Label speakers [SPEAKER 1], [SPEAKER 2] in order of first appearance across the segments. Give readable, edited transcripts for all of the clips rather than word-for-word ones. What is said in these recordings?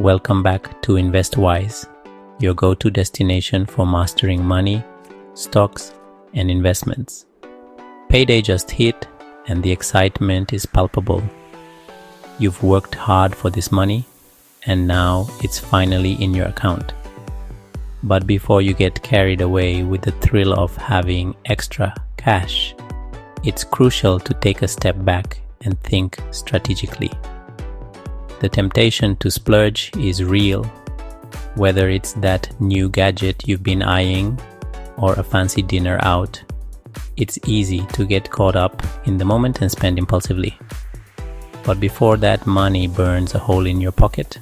[SPEAKER 1] Welcome back to InvestWise, your go-to destination for mastering money, stocks, and investments. Payday just hit and the excitement is palpable. You've worked hard for this money and now it's finally in your account. But before you get carried away with the thrill of having extra cash, it's crucial to take a step back and think strategically. The temptation to splurge is real, whether it's that new gadget you've been eyeing or a fancy dinner out. It's easy to get caught up in the moment and spend impulsively. But before that money burns a hole in your pocket,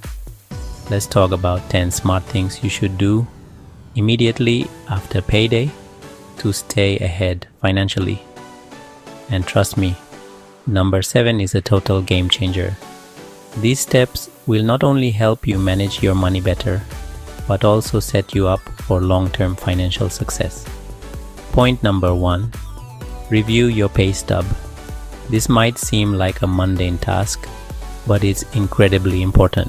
[SPEAKER 1] let's talk about 10 smart things you should do immediately after payday to stay ahead financially. And trust me, number 7 is a total game changer. These steps will not only help you manage your money better, but also set you up for long-term financial success. Point number 1. Review your pay stub. This might seem like a mundane task, but it's incredibly important.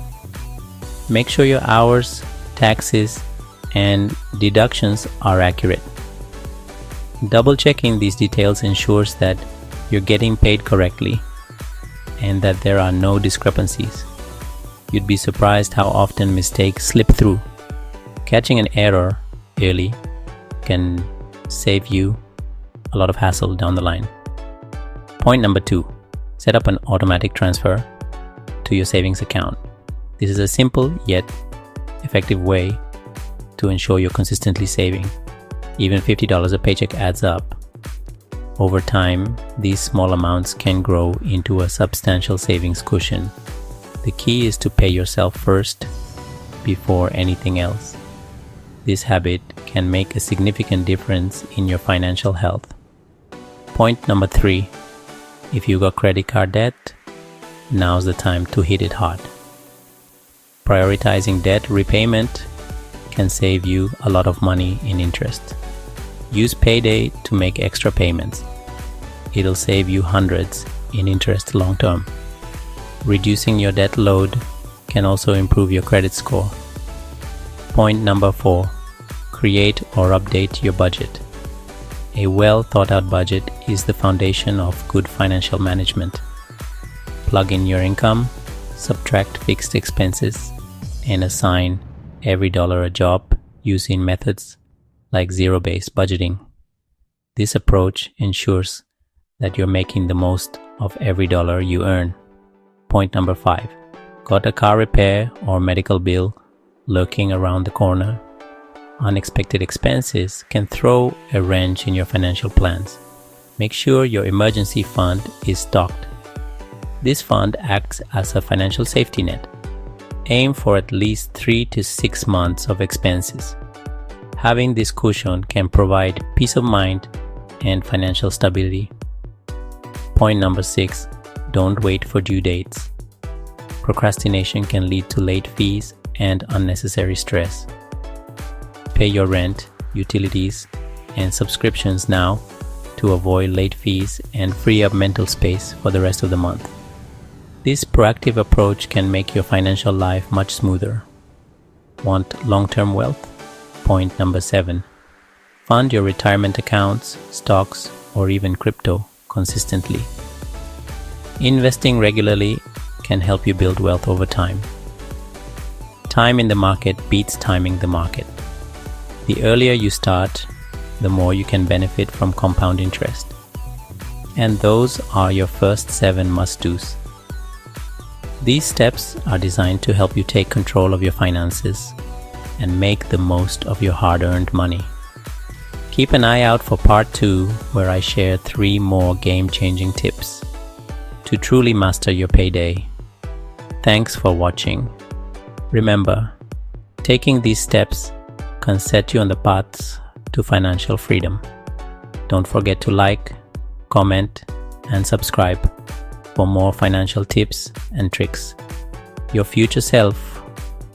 [SPEAKER 1] Make sure your hours, taxes, and deductions are accurate. Double-checking these details ensures that you're getting paid correctly and that there are no discrepancies. You'd be surprised how often mistakes slip through. Catching an error early can save you a lot of hassle down the line. Point number 2. Set up an automatic transfer to your savings account. This is a simple yet effective way to ensure you're consistently saving. Even $50 a paycheck adds up. Over time, these small amounts can grow into a substantial savings cushion. The key is to pay yourself first before anything else. This habit can make a significant difference in your financial health. Point number 3. If you got credit card debt, now's the time to hit it hard. Prioritizing debt repayment can save you a lot of money in interest. Use Payday to make extra payments. It'll save you hundreds in interest long term. Reducing your debt load can also improve your credit score. Point number 4. Create or update your budget. A well thought out budget is the foundation of good financial management. Plug in your income, subtract fixed expenses, and assign every dollar a job using methods like zero-based budgeting. This approach ensures that you're making the most of every dollar you earn. Point number 5. Got a car repair or medical bill lurking around the corner? Unexpected expenses can throw a wrench in your financial plans. Make sure your emergency fund is stocked. This fund acts as a financial safety net. Aim for at least 3 to 6 months of expenses. Having this cushion can provide peace of mind and financial stability. Point number 6. Don't wait for due dates. Procrastination can lead to late fees and unnecessary stress. Pay your rent, utilities, and subscriptions now to avoid late fees and free up mental space for the rest of the month. This proactive approach can make your financial life much smoother. Want long-term wealth? Point number 7. Fund your retirement accounts, stocks, or even crypto consistently. Investing regularly can help you build wealth over time. Time in the market beats timing the market. The earlier you start, the more you can benefit from compound interest. And those are your first 7 must-dos. These steps are designed to help you take control of your finances and make the most of your hard-earned money. Keep an eye out for part 2, where I share 3 more game-changing tips to truly master your payday. Thanks for watching. Remember, taking these steps can set you on the path to financial freedom. Don't forget to like, comment, and subscribe for more financial tips and tricks. Your future self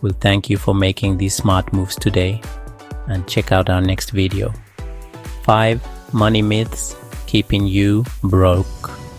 [SPEAKER 1] will thank you for making these smart moves today, and check out our next video. 5 money myths keeping you broke.